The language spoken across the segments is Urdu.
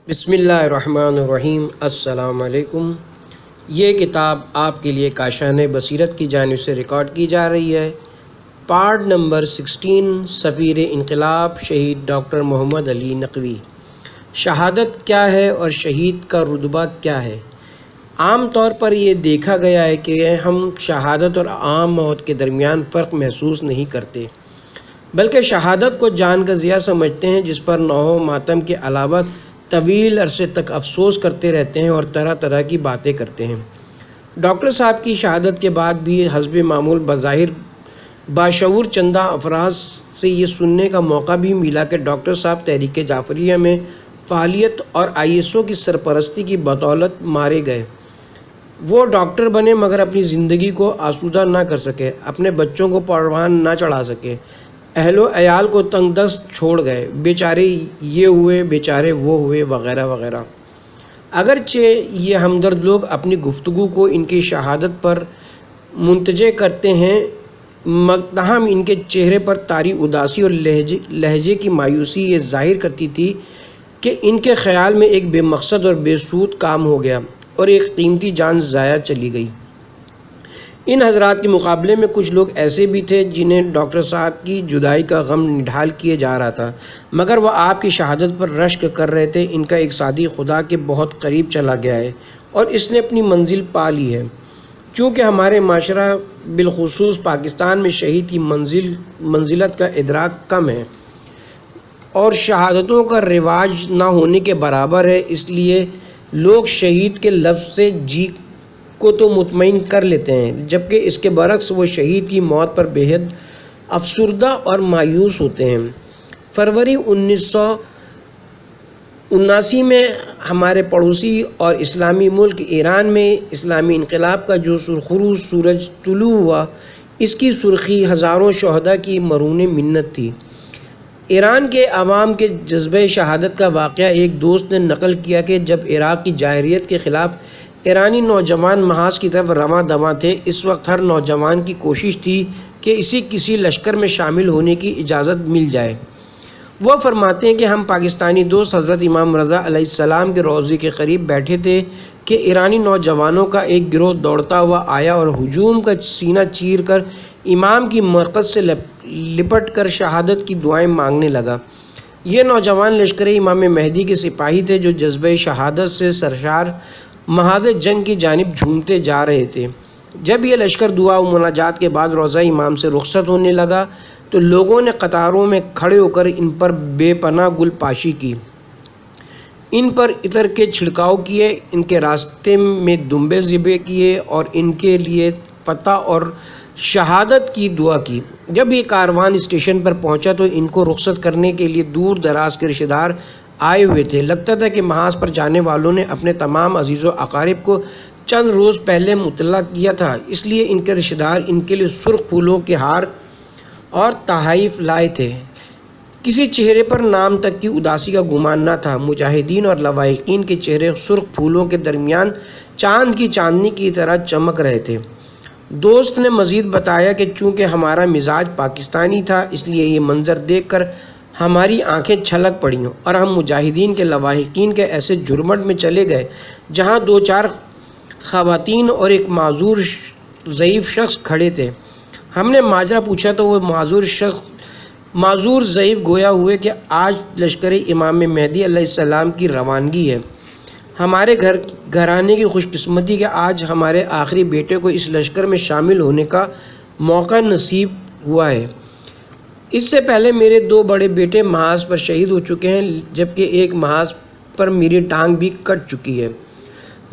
بسم اللہ الرحمن الرحیم۔ السلام علیکم۔ یہ کتاب آپ کے لیے کاشان بصیرت کی جانب سے ریکارڈ کی جا رہی ہے۔ پارٹ نمبر 16، سفیر انقلاب شہید ڈاکٹر محمد علی نقوی۔ شہادت کیا ہے اور شہید کا رتبہ کیا ہے؟ عام طور پر یہ دیکھا گیا ہے کہ ہم شہادت اور عام موت کے درمیان فرق محسوس نہیں کرتے، بلکہ شہادت کو جان کا ضیاع سمجھتے ہیں، جس پر نوح و ماتم کے علاوہ طویل عرصے تک افسوس کرتے رہتے ہیں اور طرح طرح کی باتیں کرتے ہیں۔ ڈاکٹر صاحب کی شہادت کے بعد بھی حسب معمول بظاہر باشعور چندہ افراد سے یہ سننے کا موقع بھی ملا کہ ڈاکٹر صاحب تحریک جعفریہ میں فعالیت اور ISO کی سرپرستی کی بدولت مارے گئے۔ وہ ڈاکٹر بنے مگر اپنی زندگی کو آسودہ نہ کر سکے، اپنے بچوں کو پروان نہ چڑھا سکے، اہل و عیال کو تنگ دست چھوڑ گئے، بیچارے یہ ہوئے، بیچارے وہ ہوئے، وغیرہ وغیرہ۔ اگرچہ یہ ہمدرد لوگ اپنی گفتگو کو ان کی شہادت پر منتج کرتے ہیں، تاہم ان کے چہرے پر طاری اداسی اور لہجے کی مایوسی یہ ظاہر کرتی تھی کہ ان کے خیال میں ایک بے مقصد اور بے سود کام ہو گیا اور ایک قیمتی جان ضائع چلی گئی۔ ان حضرات کے مقابلے میں کچھ لوگ ایسے بھی تھے جنہیں ڈاکٹر صاحب کی جدائی کا غم نڈھال کیے جا رہا تھا، مگر وہ آپ کی شہادت پر رشک کر رہے تھے۔ ان کا ایک ساتھی خدا کے بہت قریب چلا گیا ہے اور اس نے اپنی منزل پا لی ہے۔ چونکہ ہمارے معاشرہ بالخصوص پاکستان میں شہید کی منزلت کا ادراک کم ہے اور شہادتوں کا رواج نہ ہونے کے برابر ہے، اس لیے لوگ شہید کے لفظ سے جی کو تو مطمئن کر لیتے ہیں، جبکہ اس کے برعکس وہ شہید کی موت پر بے حد افسردہ اور مایوس ہوتے ہیں۔ فروری 1979 میں ہمارے پڑوسی اور اسلامی ملک ایران میں اسلامی انقلاب کا جو سرخرو سورج طلوع ہوا، اس کی سرخی ہزاروں شہداء کی مرہون منت تھی۔ ایران کے عوام کے جذبہ شہادت کا واقعہ ایک دوست نے نقل کیا کہ جب عراق کی جاہریت کے خلاف ایرانی نوجوان محاذ کی طرف رواں دواں تھے، اس وقت ہر نوجوان کی کوشش تھی کہ اسے کسی لشکر میں شامل ہونے کی اجازت مل جائے۔ وہ فرماتے ہیں کہ ہم پاکستانی دوست حضرت امام رضا علیہ السلام کے روضے کے قریب بیٹھے تھے کہ ایرانی نوجوانوں کا ایک گروہ دوڑتا ہوا آیا اور ہجوم کا سینہ چیر کر امام کی مرکز سے لپٹ کر شہادت کی دعائیں مانگنے لگا۔ یہ نوجوان لشکر امام مہدی کے سپاہی تھے جو جذبہ شہادت سے سرشار محاذ جنگ کی جانب جھومتے جا رہے تھے۔ جب یہ لشکر دعا و مناجات کے بعد روضہ امام سے رخصت ہونے لگا تو لوگوں نے قطاروں میں کھڑے ہو کر ان پر بے پناہ گل پاشی کی، ان پر عطر کے چھڑکاؤ کیے، ان کے راستے میں دمبے ذبح کیے اور ان کے لیے فتح اور شہادت کی دعا کی۔ جب یہ کاروان اسٹیشن پر پہنچا تو ان کو رخصت کرنے کے لیے دور دراز کے رشتہ دار آئے ہوئے تھے۔ لگتا تھا کہ محاذ پر جانے والوں نے اپنے تمام عزیز و اقارب کو چند روز پہلے مطلع کیا تھا، اس لیے ان کے رشتہ دار ان کے لیے سرخ پھولوں کے ہار اور تحائف لائے تھے۔ کسی چہرے پر نام تک کی اداسی کا گمان نہ تھا۔ مجاہدین اور لواحقین کے چہرے سرخ پھولوں کے درمیان چاند کی چاندنی کی طرح چمک رہے تھے۔ دوست نے مزید بتایا کہ چونکہ ہمارا مزاج پاکستانی تھا، اس لیے یہ منظر دیکھ کر ہماری آنکھیں چھلک پڑیں اور ہم مجاہدین کے لواحقین کے ایسے جرمٹ میں چلے گئے جہاں 2-4 خواتین اور ایک معذور ضعیف شخص کھڑے تھے۔ ہم نے ماجرا پوچھا تو وہ معذور ضعیف گویا ہوئے کہ آج لشکر امام مہدی علیہ السلام کی روانگی ہے۔ ہمارے گھرانے کی خوش قسمتی کہ آج ہمارے آخری بیٹے کو اس لشکر میں شامل ہونے کا موقع نصیب ہوا ہے۔ اس سے پہلے میرے 2 بڑے بیٹے محاذ پر شہید ہو چکے ہیں، جبکہ ایک محاذ پر میری ٹانگ بھی کٹ چکی ہے۔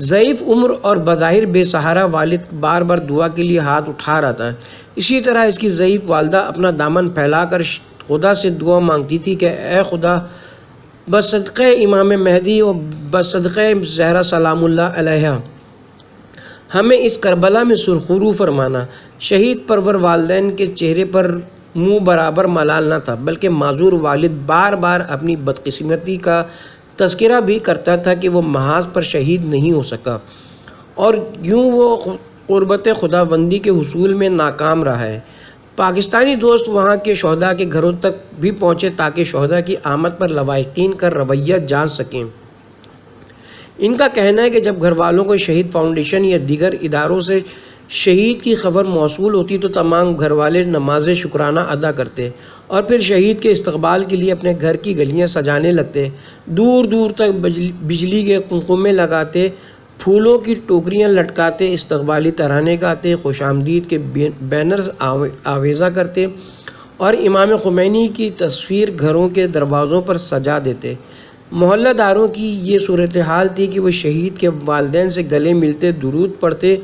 ضعیف عمر اور بظاہر بے سہارا والد بار بار دعا کے لیے ہاتھ اٹھا رہا تھا۔ اسی طرح اس کی ضعیف والدہ اپنا دامن پھیلا کر خدا سے دعا مانگتی تھی کہ اے خدا، بصدقہ امام مہدی اور بصدقہ زہرا سلام اللہ علیہا ہمیں اس کربلا میں سرخرو فرمانا۔ شہید پرور والدین کے چہرے پر منہ برابر ملال نہ تھا، بلکہ معذور والد بار بار اپنی بدقسمتی کا تذکرہ بھی کرتا تھا کہ وہ محاذ پر شہید نہیں ہو سکا اور یوں وہ قربت خداوندی کے حصول میں ناکام رہا ہے۔ پاکستانی دوست وہاں کے شہداء کے گھروں تک بھی پہنچے تاکہ شہداء کی آمد پر لواحقین کا رویہ جان سکیں۔ ان کا کہنا ہے کہ جب گھر والوں کو شہید فاؤنڈیشن یا دیگر اداروں سے شہید کی خبر موصول ہوتی تو تمام گھر والے نماز شکرانہ ادا کرتے اور پھر شہید کے استقبال کے لیے اپنے گھر کی گلیاں سجانے لگتے، دور دور تک بجلی کے قمقمے لگاتے، پھولوں کی ٹوکریاں لٹکاتے، استقبالی ترانے گاتے، خوش آمدید کے بینرز آویزاں کرتے اور امام خمینی کی تصویر گھروں کے دروازوں پر سجا دیتے۔ محلہ داروں کی یہ صورتحال تھی کہ وہ شہید کے والدین سے گلے ملتے، درود پڑھتے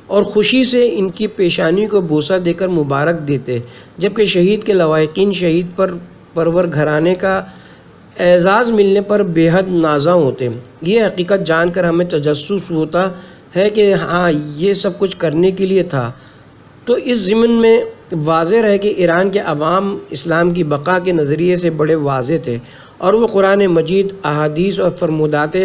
اور خوشی سے ان کی پیشانی کو بوسہ دے کر مبارک دیتے، جبکہ شہید کے لواحقین شہید پرور گھرانے کا اعزاز ملنے پر بے حد نازاں ہوتے۔ یہ حقیقت جان کر ہمیں تجسس ہوتا ہے کہ ہاں یہ سب کچھ کرنے کے لیے تھا۔ تو اس ضمن میں واضح رہے کہ ایران کے عوام اسلام کی بقا کے نظریے سے بڑے واضح تھے اور وہ قرآن مجید، احادیث اور فرمودات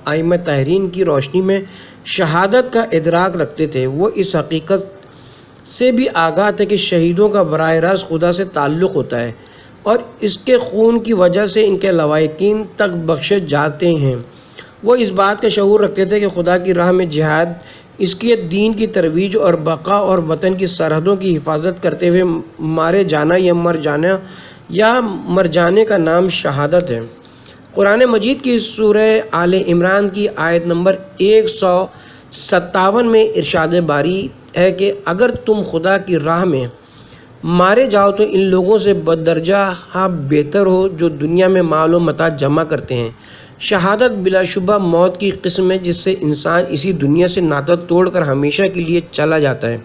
ائمہ طاہرین کی روشنی میں شہادت کا ادراک رکھتے تھے۔ وہ اس حقیقت سے بھی آگاہ تھے کہ شہیدوں کا براہ راست خدا سے تعلق ہوتا ہے اور اس کے خون کی وجہ سے ان کے لواحقین تک بخشے جاتے ہیں۔ وہ اس بات کا شعور رکھتے تھے کہ خدا کی راہ میں جہاد، اس کے دین کی ترویج اور بقا اور وطن کی سرحدوں کی حفاظت کرتے ہوئے مارے جانا یا مر جانے کا نام شہادت ہے۔ قرآن مجید کی سورہ آل عمران کی آیت نمبر 157 میں ارشاد باری ہے کہ اگر تم خدا کی راہ میں مارے جاؤ تو ان لوگوں سے بدرجہ بہتر ہو جو دنیا میں مال و متاع جمع کرتے ہیں۔ شہادت بلا شبہ موت کی قسم ہے جس سے انسان اسی دنیا سے ناطہ توڑ کر ہمیشہ کے لیے چلا جاتا ہے،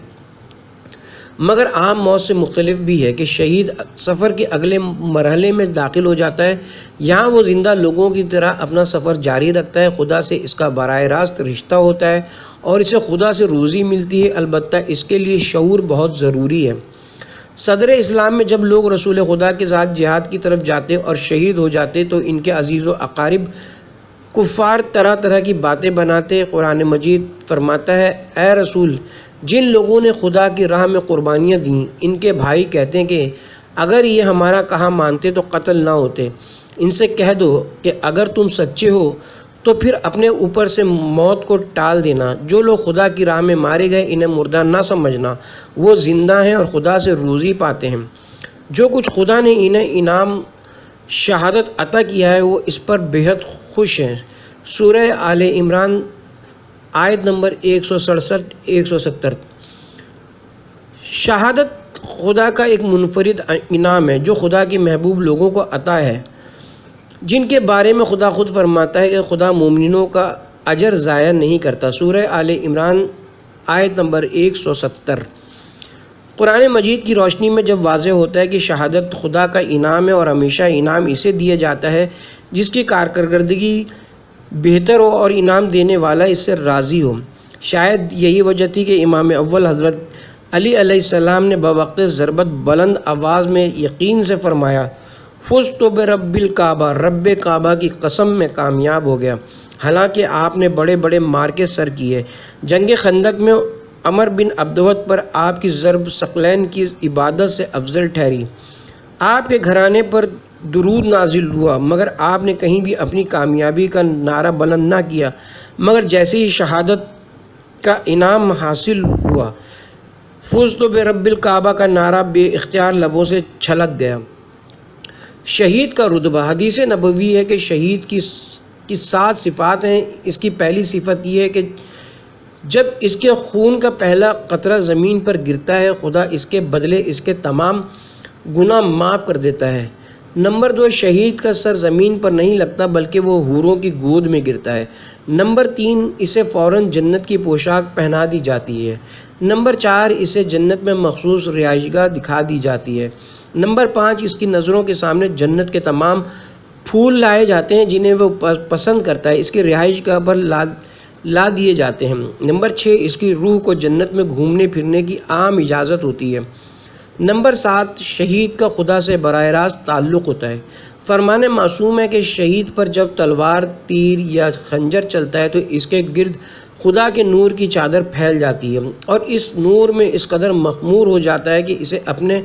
مگر عام موت سے مختلف بھی ہے کہ شہید سفر کے اگلے مرحلے میں داخل ہو جاتا ہے۔ یہاں وہ زندہ لوگوں کی طرح اپنا سفر جاری رکھتا ہے، خدا سے اس کا براہ راست رشتہ ہوتا ہے اور اسے خدا سے روزی ملتی ہے، البتہ اس کے لیے شعور بہت ضروری ہے۔ صدر اسلام میں جب لوگ رسول خدا کے ساتھ جہاد کی طرف جاتے اور شہید ہو جاتے تو ان کے عزیز و اقارب کفار طرح طرح کی باتیں بناتے۔ قرآن مجید فرماتا ہے، اے رسول، جن لوگوں نے خدا کی راہ میں قربانیاں دیں ان کے بھائی کہتے ہیں کہ اگر یہ ہمارا کہا مانتے تو قتل نہ ہوتے۔ ان سے کہہ دو کہ اگر تم سچے ہو تو پھر اپنے اوپر سے موت کو ٹال دینا۔ جو لوگ خدا کی راہ میں مارے گئے انہیں مردہ نہ سمجھنا، وہ زندہ ہیں اور خدا سے روزی پاتے ہیں۔ جو کچھ خدا نے انہیں انعام شہادت عطا کیا ہے وہ اس پر بے حد خوش ہیں۔ سورہ آل عمران آیت نمبر 167-170۔ شہادت خدا کا ایک منفرد انعام ہے جو خدا کے محبوب لوگوں کو عطا ہے، جن کے بارے میں خدا خود فرماتا ہے کہ خدا مومنوں کا اجر ضائع نہیں کرتا۔ سورہ آل عمران آیت نمبر 170۔ قرآن مجید کی روشنی میں جب واضح ہوتا ہے کہ شہادت خدا کا انعام ہے اور ہمیشہ انعام اسے دیا جاتا ہے جس کی کارکردگی بہتر ہو اور انعام دینے والا اس سے راضی ہو۔ شاید یہی وجہ تھی کہ امام اول حضرت علی علیہ السلام نے بوقت ضربت بلند آواز میں یقین سے فرمایا، فزت برب الکعبہ، رب کعبہ کی قسم میں کامیاب ہو گیا۔ حالانکہ آپ نے بڑے بڑے مارکے سر کیے۔ جنگ خندق میں عمر بن عبدوت پر آپ کی ضرب ثقلین کی عبادت سے افضل ٹھہری۔ آپ کے گھرانے پر درود نازل ہوا مگر آپ نے کہیں بھی اپنی کامیابی کا نعرہ بلند نہ کیا، مگر جیسے ہی شہادت کا انعام حاصل ہوا، فزت برب الکعبہ کا نعرہ بے اختیار لبوں سے چھلک گیا۔ شہید کا رتبہ۔ حدیث نبوی ہے کہ شہید کی 7 صفات ہیں۔ اس کی پہلی صفت یہ ہے کہ جب اس کے خون کا پہلا قطرہ زمین پر گرتا ہے خدا اس کے بدلے اس کے تمام گناہ معاف کر دیتا ہے۔ نمبر 2، شہید کا سر زمین پر نہیں لگتا بلکہ وہ حوروں کی گود میں گرتا ہے۔ نمبر 3، اسے فوراً جنت کی پوشاک پہنا دی جاتی ہے۔ نمبر 4، اسے جنت میں مخصوص رہائش گاہ دکھا دی جاتی ہے۔ نمبر 5، اس کی نظروں کے سامنے جنت کے تمام پھول لائے جاتے ہیں جنہیں وہ پسند کرتا ہے، اس کی رہائش گاہ پر لا دیے جاتے ہیں۔ نمبر 6، اس کی روح کو جنت میں گھومنے پھرنے کی عام اجازت ہوتی ہے۔ نمبر 7، شہید کا خدا سے براہ راست تعلق ہوتا ہے۔ فرمان معصوم ہے کہ شہید پر جب تلوار، تیر یا خنجر چلتا ہے تو اس کے گرد خدا کے نور کی چادر پھیل جاتی ہے اور اس نور میں اس قدر مخمور ہو جاتا ہے کہ اسے اپنے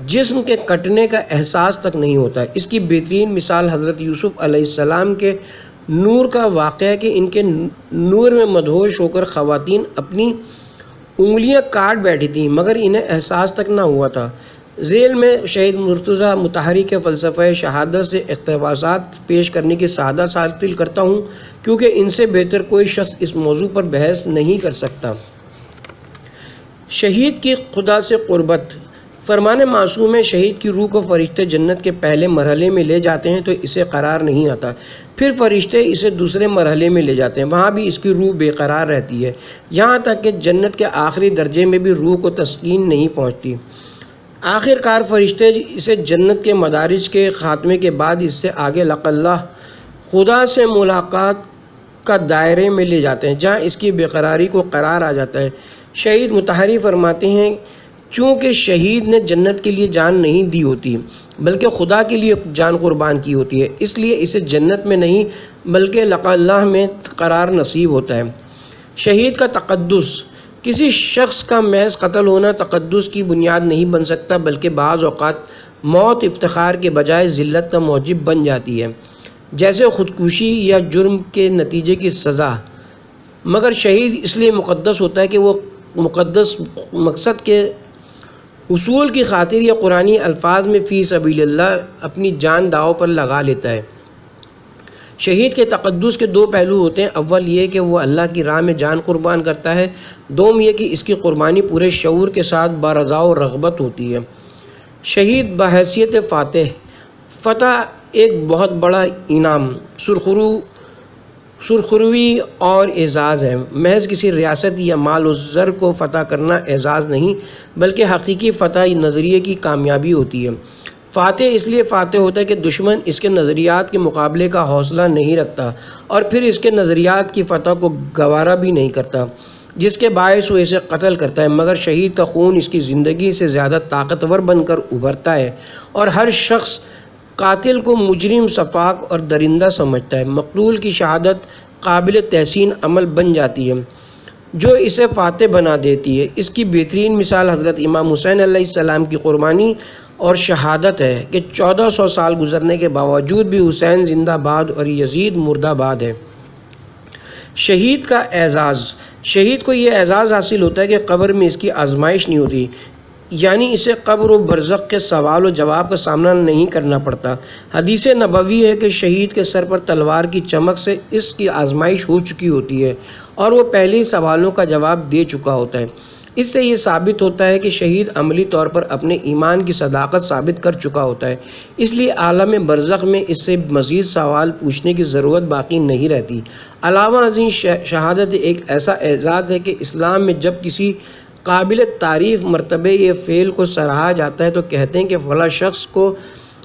جسم کے کٹنے کا احساس تک نہیں ہوتا۔ اس کی بہترین مثال حضرت یوسف علیہ السلام کے نور کا واقعہ ہے کہ ان کے نور میں مدہوش ہو کر خواتین اپنی انگلیاں کاٹ بیٹھی تھیں مگر انہیں احساس تک نہ ہوا تھا۔ ذیل میں شہید مرتضیٰ مطہری کے فلسفہ شہادت سے اقتباسات پیش کرنے کی سعادت حاصل کرتا ہوں، کیونکہ ان سے بہتر کوئی شخص اس موضوع پر بحث نہیں کر سکتا۔ شہید کی خدا سے قربت۔ فرمان معصوم ہے، شہید کی روح کو فرشتے جنت کے پہلے مرحلے میں لے جاتے ہیں تو اسے قرار نہیں آتا، پھر فرشتے اسے دوسرے مرحلے میں لے جاتے ہیں، وہاں بھی اس کی روح بے قرار رہتی ہے، یہاں تک کہ جنت کے آخری درجے میں بھی روح کو تسکین نہیں پہنچتی۔ آخر کار فرشتے اسے جنت کے مدارج کے خاتمے کے بعد اس سے آگے لق اللہ، خدا سے ملاقات کا دائرے میں لے جاتے ہیں، جہاں اس کی بے قراری کو قرار آ جاتا ہے۔ شہید مطہری فرماتے ہیں چونکہ شہید نے جنت کے لیے جان نہیں دی ہوتی بلکہ خدا کے لیے جان قربان کی ہوتی ہے، اس لیے اسے جنت میں نہیں بلکہ لقاء اللہ میں قرار نصیب ہوتا ہے۔ شہید کا تقدس۔ کسی شخص کا محض قتل ہونا تقدس کی بنیاد نہیں بن سکتا، بلکہ بعض اوقات موت افتخار کے بجائے ذلت کا موجب بن جاتی ہے، جیسے خودکشی یا جرم کے نتیجے کی سزا۔ مگر شہید اس لیے مقدس ہوتا ہے کہ وہ مقدس مقصد کے حصول کی خاطر یا قرآنی الفاظ میں فی سبیل اللہ اپنی جان داؤ پر لگا لیتا ہے۔ شہید کے تقدس کے دو پہلو ہوتے ہیں، اول یہ کہ وہ اللہ کی راہ میں جان قربان کرتا ہے، دوم یہ کہ اس کی قربانی پورے شعور کے ساتھ برضا و رغبت ہوتی ہے۔ شہید بحیثیت فاتح۔ فتح ایک بہت بڑا انعام، سرخروی اور اعزاز ہے۔ محض کسی ریاست یا مال و زر کو فتح کرنا اعزاز نہیں، بلکہ حقیقی فتح نظریے کی کامیابی ہوتی ہے۔ فاتح اس لیے فاتح ہوتا ہے کہ دشمن اس کے نظریات کے مقابلے کا حوصلہ نہیں رکھتا اور پھر اس کے نظریات کی فتح کو گوارا بھی نہیں کرتا، جس کے باعث وہ اسے قتل کرتا ہے۔ مگر شہید کا خون اس کی زندگی سے زیادہ طاقتور بن کر ابھرتا ہے اور ہر شخص قاتل کو مجرم، سفاک اور درندہ سمجھتا ہے۔ مقتول کی شہادت قابل تحسین عمل بن جاتی ہے جو اسے فاتح بنا دیتی ہے۔ اس کی بہترین مثال حضرت امام حسین علیہ السلام کی قربانی اور شہادت ہے کہ 1400 سال گزرنے کے باوجود بھی حسین زندہ باد اور یزید مردہ باد ہے۔ شہید کا اعزاز۔ شہید کو یہ اعزاز حاصل ہوتا ہے کہ قبر میں اس کی آزمائش نہیں ہوتی، یعنی اسے قبر و برزخ کے سوال و جواب کا سامنا نہیں کرنا پڑتا۔ حدیث نبوی ہے کہ شہید کے سر پر تلوار کی چمک سے اس کی آزمائش ہو چکی ہوتی ہے اور وہ پہلے ہی سوالوں کا جواب دے چکا ہوتا ہے۔ اس سے یہ ثابت ہوتا ہے کہ شہید عملی طور پر اپنے ایمان کی صداقت ثابت کر چکا ہوتا ہے، اس لیے عالم برزخ میں اس سے مزید سوال پوچھنے کی ضرورت باقی نہیں رہتی۔ علاوہ ازیں شہادت ایک ایسا اعزاز ہے کہ اسلام میں جب کسی قابل تعریف مرتبہ یہ فعل کو سراہا جاتا ہے تو کہتے ہیں کہ فلاں شخص کو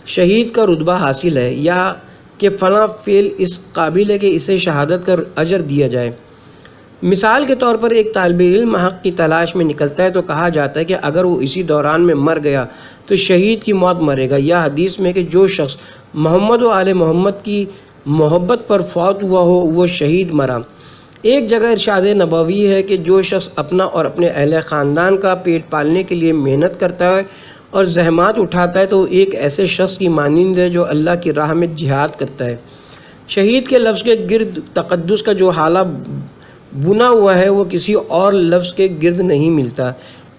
شہید کا رتبہ حاصل ہے، یا کہ فلاں فعل اس قابل ہے کہ اسے شہادت کا اجر دیا جائے۔ مثال کے طور پر ایک طالب علم حق کی تلاش میں نکلتا ہے تو کہا جاتا ہے کہ اگر وہ اسی دوران میں مر گیا تو شہید کی موت مرے گا، یا حدیث میں کہ جو شخص محمد و آل محمد کی محبت پر فوت ہوا ہو وہ شہید مرا۔ ایک جگہ ارشاد نبوی ہے کہ جو شخص اپنا اور اپنے اہل خاندان کا پیٹ پالنے کے لیے محنت کرتا ہے اور زحمات اٹھاتا ہے تو وہ ایک ایسے شخص کی مانند ہے جو اللہ کی راہ میں جہاد کرتا ہے۔ شہید کے لفظ کے گرد تقدس کا جو حالہ بنا ہوا ہے وہ کسی اور لفظ کے گرد نہیں ملتا،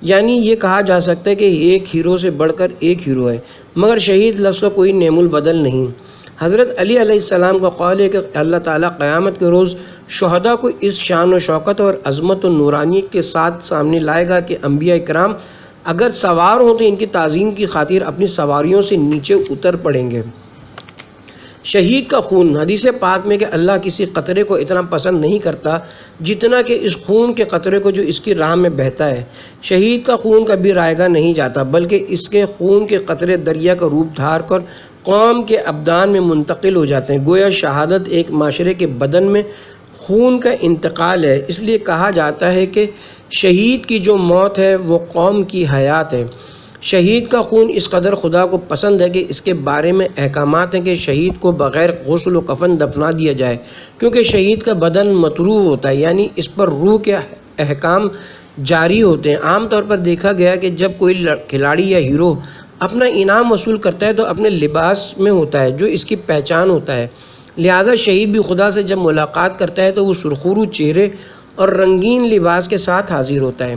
یعنی یہ کہا جا سکتا ہے کہ ایک ہیرو سے بڑھ کر ایک ہیرو ہے، مگر شہید لفظ کا کوئی نعم البدل نہیں۔ حضرت علی علیہ السلام کا قول ہے کہ اللہ تعالیٰ قیامت کے روز شہداء کو اس شان و شوکت اور عظمت و نورانیت کے ساتھ سامنے لائے گا کہ انبیاء کرام اگر سوار ہوں تو ان کی تعظیم کی خاطر اپنی سواریوں سے نیچے اتر پڑیں گے۔ شہید کا خون۔ حدیث پاک میں کہ اللہ کسی قطرے کو اتنا پسند نہیں کرتا جتنا کہ اس خون کے قطرے کو جو اس کی راہ میں بہتا ہے۔ شہید کا خون کبھی رائگاں نہیں جاتا بلکہ اس کے خون کے قطرے دریا کا روپ دھار کر قوم کے ابدان میں منتقل ہو جاتے ہیں۔ گویا شہادت ایک معاشرے کے بدن میں خون کا انتقال ہے، اس لیے کہا جاتا ہے کہ شہید کی جو موت ہے وہ قوم کی حیات ہے۔ شہید کا خون اس قدر خدا کو پسند ہے کہ اس کے بارے میں احکامات ہیں کہ شہید کو بغیر غسل و کفن دفنا دیا جائے، کیونکہ شہید کا بدن مطروح ہوتا ہے، یعنی اس پر روح کے احکام جاری ہوتے ہیں۔ عام طور پر دیکھا گیا کہ جب کوئی کھلاڑی یا ہیرو اپنا انعام وصول کرتا ہے تو اپنے لباس میں ہوتا ہے جو اس کی پہچان ہوتا ہے، لہٰذا شہید بھی خدا سے جب ملاقات کرتا ہے تو وہ سرخرو چہرے اور رنگین لباس کے ساتھ حاضر ہوتا ہے۔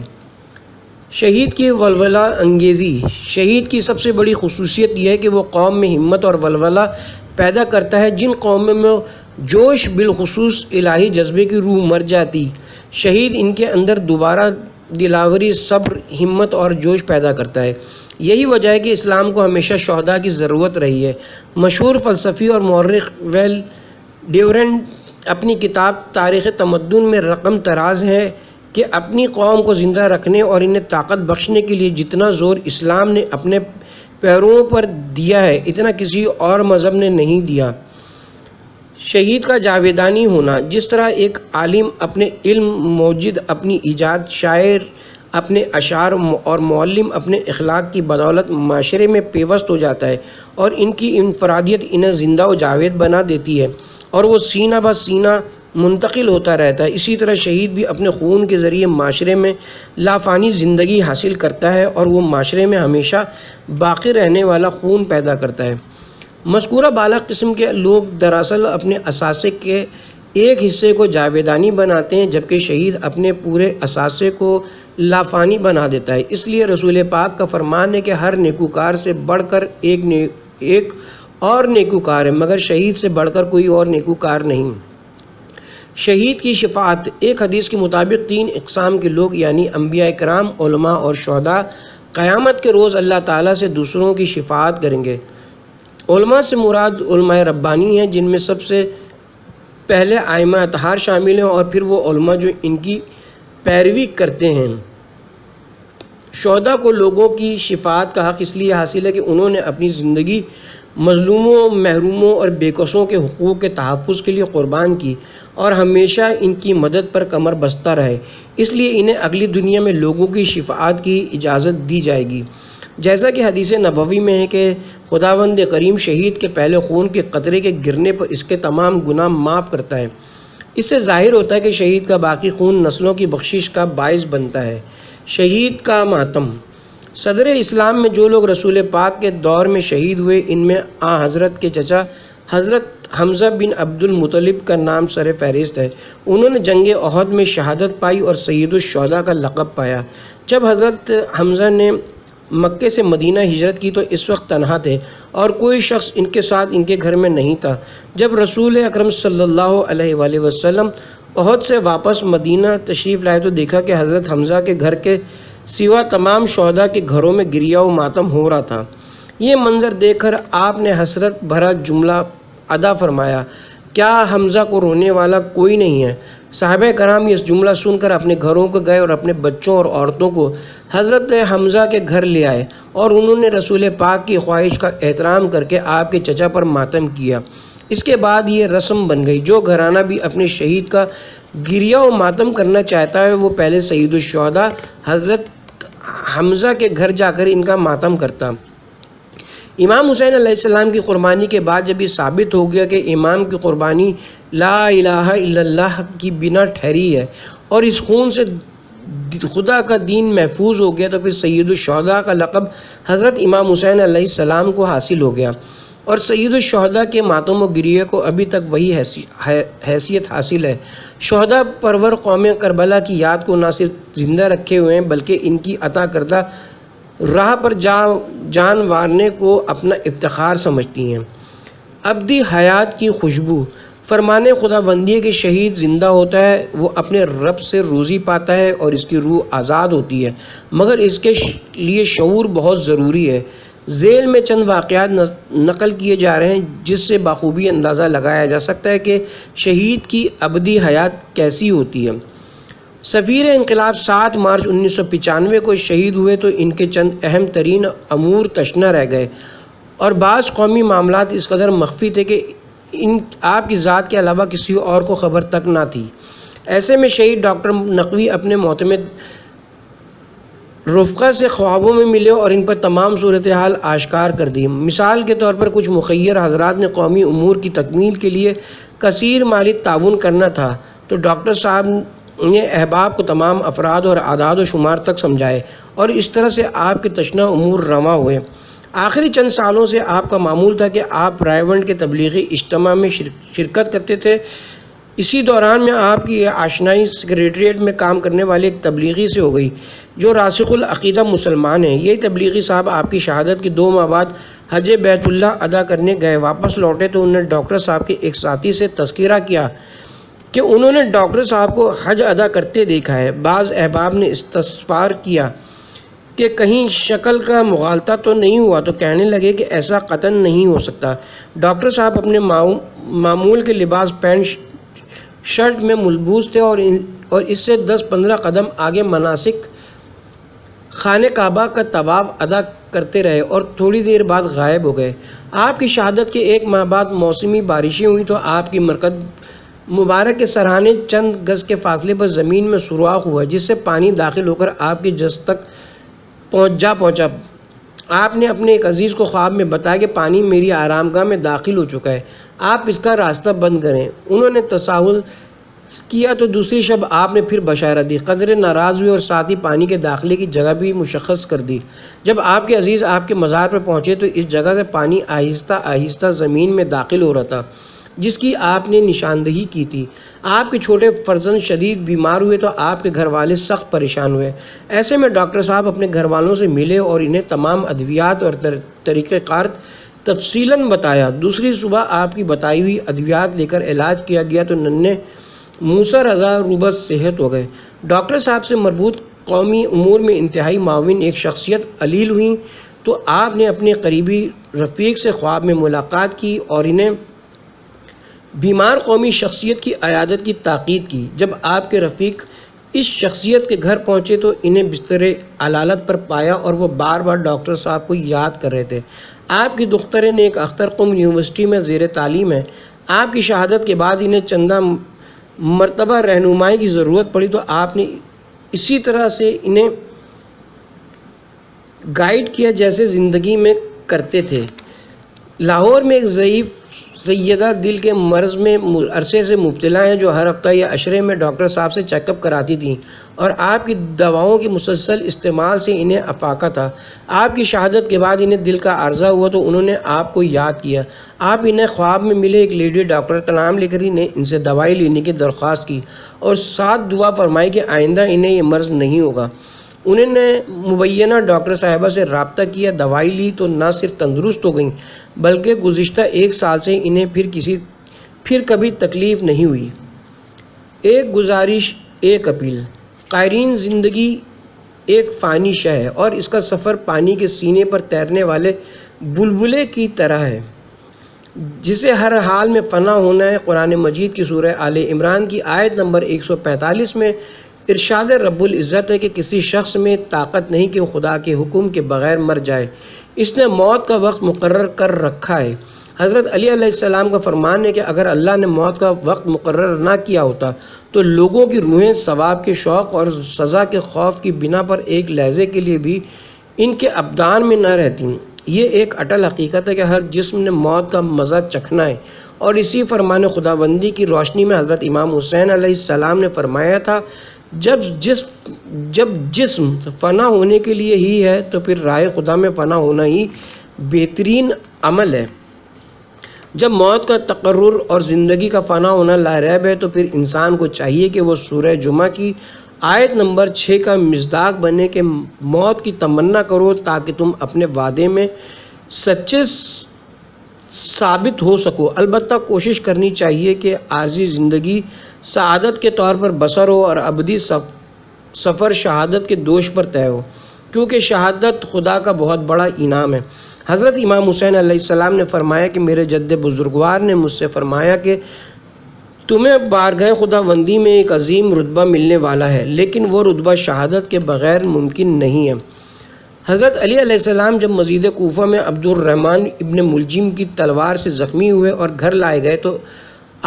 شہید کی ولولہ انگیزی۔ شہید کی سب سے بڑی خصوصیت یہ ہے کہ وہ قوم میں ہمت اور ولولہ پیدا کرتا ہے۔ جن قوموں میں جوش، بالخصوص الہی جذبے کی روح مر جاتی، شہید ان کے اندر دوبارہ دلاوری، صبر، ہمت اور جوش پیدا کرتا ہے۔ یہی وجہ ہے کہ اسلام کو ہمیشہ شہداء کی ضرورت رہی ہے۔ مشہور فلسفی اور مورخ ویل ڈیورنٹ اپنی کتاب تاریخ تمدن میں رقم تراز ہے کہ اپنی قوم کو زندہ رکھنے اور انہیں طاقت بخشنے کے لیے جتنا زور اسلام نے اپنے پیروں پر دیا ہے اتنا کسی اور مذہب نے نہیں دیا۔ شہید کا جاویدانی ہونا۔ جس طرح ایک عالم اپنے علم، موجد اپنی ایجاد، شاعر اپنے اشعار اور معلم اپنے اخلاق کی بدولت معاشرے میں پیوست ہو جاتا ہے اور ان کی انفرادیت انہیں زندہ و جاوید بنا دیتی ہے اور وہ سینہ بہ سینہ منتقل ہوتا رہتا ہے، اسی طرح شہید بھی اپنے خون کے ذریعے معاشرے میں لافانی زندگی حاصل کرتا ہے اور وہ معاشرے میں ہمیشہ باقی رہنے والا خون پیدا کرتا ہے۔ مذکورہ بالا قسم کے لوگ دراصل اپنے اثاثے کے ایک حصے کو جاویدانی بناتے ہیں، جبکہ شہید اپنے پورے اثاثے کو لافانی بنا دیتا ہے۔ اس لیے رسول پاک کا فرمان ہے کہ ہر نیکوکار سے بڑھ کر ایک اور نیکوکار ہے، مگر شہید سے بڑھ کر کوئی اور نیکوکار نہیں۔ شہید کی شفاعت۔ ایک حدیث کے مطابق 3 اقسام کے لوگ یعنی انبیاء کرام، علماء اور شہداء قیامت کے روز اللہ تعالیٰ سے دوسروں کی شفاعت کریں گے۔ علماء سے مراد علماء ربانی ہیں، جن میں سب سے پہلے ائمہ اطہار شامل ہیں اور پھر وہ علماء جو ان کی پیروی کرتے ہیں۔ شہداء کو لوگوں کی شفاعت کا حق اس لیے حاصل ہے کہ انہوں نے اپنی زندگی مظلوموں، محروموں اور بے کسوں کے حقوق کے تحفظ کے لیے قربان کی اور ہمیشہ ان کی مدد پر کمر بستہ رہے، اس لیے انہیں اگلی دنیا میں لوگوں کی شفاعت کی اجازت دی جائے گی۔ جیسا کہ حدیث نبوی میں ہے کہ خداوند کریم شہید کے پہلے خون کے قطرے کے گرنے پر اس کے تمام گناہ معاف کرتا ہے۔ اس سے ظاہر ہوتا ہے کہ شہید کا باقی خون نسلوں کی بخشش کا باعث بنتا ہے۔ شہید کا ماتم۔ صدر اسلام میں جو لوگ رسول پاک کے دور میں شہید ہوئے، ان میں حضرت کے چچا حضرت حمزہ بن عبد المطلب کا نام سر فہرست ہے۔ انہوں نے جنگ احد میں شہادت پائی اور سید الشہداء کا لقب پایا۔ جب حضرت حمزہ نے مکے سے مدینہ ہجرت کی تو اس وقت تنہا تھے اور کوئی شخص ان کے ساتھ ان کے گھر میں نہیں تھا۔ جب رسول اکرم صلی اللہ علیہ وآلہ وسلم احد سے واپس مدینہ تشریف لائے تو دیکھا کہ حضرت حمزہ کے گھر کے سوا تمام شہداء کے گھروں میں گریا و ماتم ہو رہا تھا۔ یہ منظر دیکھ کر آپ نے حسرت بھرا جملہ ادا فرمایا، کیا حمزہ کو رونے والا کوئی نہیں ہے؟ صحابہ کرام یہ جملہ سن کر اپنے گھروں کو گئے اور اپنے بچوں اور عورتوں کو حضرت حمزہ کے گھر لے آئے اور انہوں نے رسول پاک کی خواہش کا احترام کر کے آپ کے چچا پر ماتم کیا۔ اس کے بعد یہ رسم بن گئی، جو گھرانہ بھی اپنے شہید کا گریہ و ماتم کرنا چاہتا ہے وہ پہلے سید الشہداء حضرت حمزہ کے گھر جا کر ان کا ماتم کرتا۔ امام حسین علیہ السلام کی قربانی کے بعد جب یہ ثابت ہو گیا کہ امام کی قربانی لا الہ الا اللہ کی بنا ٹھہری ہے اور اس خون سے خدا کا دین محفوظ ہو گیا، تو پھر سید الشہداء کا لقب حضرت امام حسین علیہ السلام کو حاصل ہو گیا اور سید الشہداء کے ماتم و گریہ کو ابھی تک وہی حیثیت حاصل ہے۔ شہداء پرور قوم کربلا کی یاد کو نہ صرف زندہ رکھے ہوئے ہیں بلکہ ان کی عطا کردہ راہ پر جان وارنے کو اپنا افتخار سمجھتی ہیں۔ ابدی حیات کی خوشبو۔ فرمانے خدا بندی ہے کہ شہید زندہ ہوتا ہے، وہ اپنے رب سے روزی پاتا ہے اور اس کی روح آزاد ہوتی ہے، مگر اس کے لیے شعور بہت ضروری ہے۔ ذیل میں چند واقعات نقل کیے جا رہے ہیں جس سے بخوبی اندازہ لگایا جا سکتا ہے کہ شہید کی ابدی حیات کیسی ہوتی ہے۔ سفیر انقلاب 7 مارچ 1995 کو شہید ہوئے تو ان کے چند اہم ترین امور تشنہ رہ گئے اور بعض قومی معاملات اس قدر مخفی تھے کہ آپ کی ذات کے علاوہ کسی اور کو خبر تک نہ تھی۔ ایسے میں شہید ڈاکٹر نقوی اپنے معتمد رفقا سے خوابوں میں ملے اور ان پر تمام صورتحال آشکار کر دی۔ مثال کے طور پر کچھ مخیر حضرات نے قومی امور کی تکمیل کے لیے کثیر مالی تعاون کرنا تھا تو ڈاکٹر صاحب نے احباب کو تمام افراد اور اعداد و شمار تک سمجھائے اور اس طرح سے آپ کے تشنہ امور رواں ہوئے۔ آخری چند سالوں سے آپ کا معمول تھا کہ آپ رائے کے تبلیغی اجتماع میں شرکت کرتے تھے۔ اسی دوران میں آپ کی یہ آشنائی سیکریٹریٹ میں کام کرنے والے ایک تبلیغی سے ہو گئی جو راسخ العقیدہ مسلمان ہیں۔ یہ تبلیغی صاحب آپ کی شہادت کے 2 ماہ بعد حج بیت اللہ ادا کرنے گئے۔ واپس لوٹے تو انہوں نے ڈاکٹر صاحب کے ایک ساتھی سے تذکرہ کیا کہ انہوں نے ڈاکٹر صاحب کو حج ادا کرتے دیکھا ہے۔ بعض احباب نے استفسار کیا کہ کہیں شکل کا مغالطہ تو نہیں ہوا، تو کہنے لگے کہ ایسا قطعاً نہیں ہو سکتا۔ ڈاکٹر صاحب اپنے معمول کے لباس پینٹ شرٹ میں ملبوس تھے اور اس سے 10-15 قدم آگے مناسک خانہ کعبہ کا طواف ادا کرتے رہے اور تھوڑی دیر بعد غائب ہو گئے۔ آپ کی شہادت کے 1 ماہ بعد موسمی بارشیں ہوئیں تو آپ کی مرکز مبارک کے سرہانے چند گز کے فاصلے پر زمین میں سوراخ ہوا جس سے پانی داخل ہو کر آپ کے جسم تک پہنچا۔ آپ نے اپنے ایک عزیز کو خواب میں بتایا کہ پانی میری آرام گاہ میں داخل ہو چکا ہے، آپ اس کا راستہ بند کریں۔ انہوں نے تساہل کیا تو دوسری شب آپ نے پھر بشارت دی، قدرے ناراض ہوئے اور ساتھ ہی پانی کے داخلے کی جگہ بھی مشخص کر دی۔ جب آپ کے عزیز آپ کے مزار پر پہنچے تو اس جگہ سے پانی آہستہ آہستہ زمین میں داخل ہو رہا تھا جس کی آپ نے نشاندہی کی تھی۔ آپ کے چھوٹے فرزند شدید بیمار ہوئے تو آپ کے گھر والے سخت پریشان ہوئے۔ ایسے میں ڈاکٹر صاحب اپنے گھر والوں سے ملے اور انہیں تمام ادویات اور طریقہ کار تفصیلاً بتایا۔ دوسری صبح آپ کی بتائی ہوئی ادویات لے کر علاج کیا گیا تو ننھے موسیٰ رضا روبہ صحت ہو گئے۔ ڈاکٹر صاحب سے مربوط قومی امور میں انتہائی معاون ایک شخصیت علیل ہوئیں تو آپ نے اپنے قریبی رفیق سے خواب میں ملاقات کی اور انہیں بیمار قومی شخصیت کی عیادت کی تاکید کی۔ جب آپ کے رفیق اس شخصیت کے گھر پہنچے تو انہیں بستر علالت پر پایا اور وہ بار بار ڈاکٹر صاحب کو یاد کر رہے تھے۔ آپ کی دختر نیک اختر قم یونیورسٹی میں زیر تعلیم ہے۔ آپ کی شہادت کے بعد انہیں چندہ مرتبہ رہنمائی کی ضرورت پڑی تو آپ نے اسی طرح سے انہیں گائیڈ کیا جیسے زندگی میں کرتے تھے۔ لاہور میں ایک ضعیف سیدہ دل کے مرض میں عرصے سے مبتلا ہیں جو ہر ہفتہ یا عشرے میں ڈاکٹر صاحب سے چیک اپ کراتی تھیں اور آپ کی دواؤں کے مسلسل استعمال سے انہیں افاقہ تھا۔ آپ کی شہادت کے بعد انہیں دل کا عارضہ ہوا تو انہوں نے آپ کو یاد کیا۔ آپ انہیں خواب میں ملے ایک لیڈی ڈاکٹر کا نام لے کر انہیں ان سے دوائی لینے کی درخواست کی اور ساتھ دعا فرمائی کہ آئندہ انہیں یہ مرض نہیں ہوگا۔ انہوں نے مبینہ ڈاکٹر صاحبہ سے رابطہ کیا، دوائی لی تو نہ صرف تندرست ہو گئیں بلکہ گزشتہ 1 سال سے انہیں پھر کبھی تکلیف نہیں ہوئی۔ ایک گزارش، ایک اپیل۔ قائرین، زندگی ایک فانی شے ہے اور اس کا سفر پانی کے سینے پر تیرنے والے بلبلے کی طرح ہے جسے ہر حال میں فنا ہونا ہے۔ قرآن مجید کی سورہ آل عمران کی آیت نمبر 145 میں ارشاد رب العزت ہے کہ کسی شخص میں طاقت نہیں کہ وہ خدا کے حکم کے بغیر مر جائے، اس نے موت کا وقت مقرر کر رکھا ہے۔ حضرت علی علیہ السلام کا فرمان ہے کہ اگر اللہ نے موت کا وقت مقرر نہ کیا ہوتا تو لوگوں کی روحیں ثواب کے شوق اور سزا کے خوف کی بنا پر ایک لحظے کے لیے بھی ان کے ابدان میں نہ رہتی۔ یہ ایک اٹل حقیقت ہے کہ ہر جسم نے موت کا مزہ چکھنا ہے، اور اسی فرمان خداوندی کی روشنی میں حضرت امام حسین علیہ السلام نے فرمایا تھا جب جسم فنا ہونے کے لیے ہی ہے تو پھر راہ خدا میں فنا ہونا ہی بہترین عمل ہے۔ جب موت کا تقرر اور زندگی کا فنا ہونا لاریب ہے تو پھر انسان کو چاہیے کہ وہ سورہ جمعہ کی آیت نمبر 6 کا مصداق بنے کہ موت کی تمنا کرو تاکہ تم اپنے وعدے میں سچے ثابت ہو سکو۔ البتہ کوشش کرنی چاہیے کہ عارضی زندگی سعادت کے طور پر بسر ہو اور ابدی سفر شہادت کے دوش پر طے ہو، کیونکہ شہادت خدا کا بہت بڑا انعام ہے۔ حضرت امام حسین علیہ السلام نے فرمایا کہ میرے جد بزرگوار نے مجھ سے فرمایا کہ تمہیں بارگاہ خداوندی میں ایک عظیم رتبہ ملنے والا ہے، لیکن وہ رتبہ شہادت کے بغیر ممکن نہیں ہے۔ حضرت علی علیہ السلام جب مسجد کوفہ میں عبد الرحمن ابن ملجم کی تلوار سے زخمی ہوئے اور گھر لائے گئے تو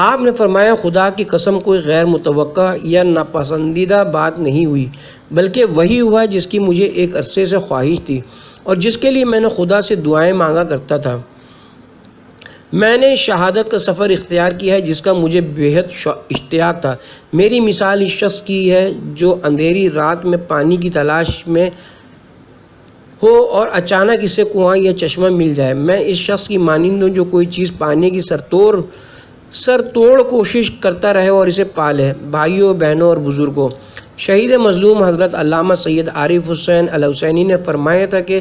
آپ نے فرمایا خدا کی قسم کوئی غیر متوقع یا ناپسندیدہ بات نہیں ہوئی، بلکہ وہی ہوا جس کی مجھے ایک عرصے سے خواہش تھی اور جس کے لیے میں نے خدا سے دعائیں مانگا کرتا تھا۔ میں نے شہادت کا سفر اختیار کیا ہے جس کا مجھے بےحد اشتیاق تھا۔ میری مثال اس شخص کی ہے جو اندھیری رات میں پانی کی تلاش میں ہو اور اچانک اسے کنواں یا چشمہ مل جائے، میں اس شخص کی مانند ہوں جو کوئی چیز پانے کی سر توڑ کوشش کرتا رہے اور اسے پا لے۔ بھائیوں، بہنوں اور بزرگوں، شہید مظلوم حضرت علامہ سید عارف حسین الحسینی نے فرمایا تھا کہ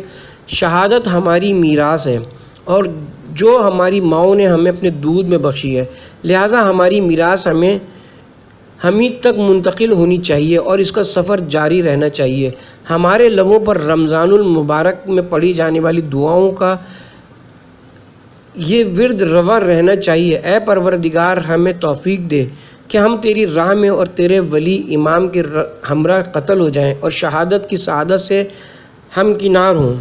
شہادت ہماری میراث ہے اور جو ہماری ماؤں نے ہمیں اپنے دودھ میں بخشی ہے، لہٰذا ہماری میراث ہمیں تک منتقل ہونی چاہیے اور اس کا سفر جاری رہنا چاہیے۔ ہمارے لبوں پر رمضان المبارک میں پڑھی جانے والی دعاؤں کا یہ ورد روا رہنا چاہیے۔ اے پروردگار، ہمیں توفیق دے کہ ہم تیری راہ میں اور تیرے ولی امام کے ہمراہ قتل ہو جائیں اور شہادت کی سعادت سے ہمکنار ہوں۔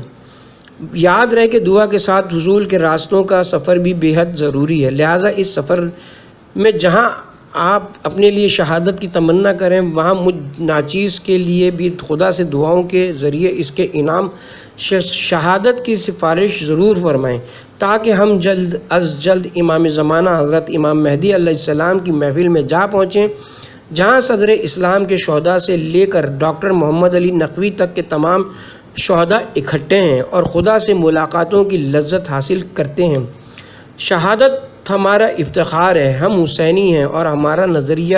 یاد رہے کہ دعا کے ساتھ حصول کے راستوں کا سفر بھی بے حد ضروری ہے، لہٰذا اس سفر میں جہاں آپ اپنے لیے شہادت کی تمنا کریں، وہاں مجھ ناچیز کے لیے بھی خدا سے دعاؤں کے ذریعے اس کے انعام شہادت کی سفارش ضرور فرمائیں، تاکہ ہم جلد از جلد امام زمانہ حضرت امام مہدی علیہ السلام کی محفل میں جا پہنچیں، جہاں صدر اسلام کے شہداء سے لے کر ڈاکٹر محمد علی نقوی تک کے تمام شہداء اکٹھے ہیں اور خدا سے ملاقاتوں کی لذت حاصل کرتے ہیں۔ شہادت ہمارا افتخار ہے، ہم حسینی ہیں اور ہمارا نظریہ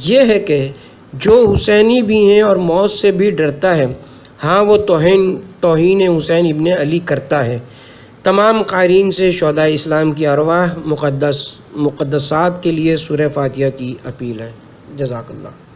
یہ ہے کہ جو حسینی بھی ہیں اور موت سے بھی ڈرتا ہے، ہاں وہ توہین حسین ابن علی کرتا ہے۔ تمام قارئین سے شہداء اسلام کی ارواح مقدسات کے لیے سورہ فاتحہ کی اپیل ہے۔ جزاک اللہ۔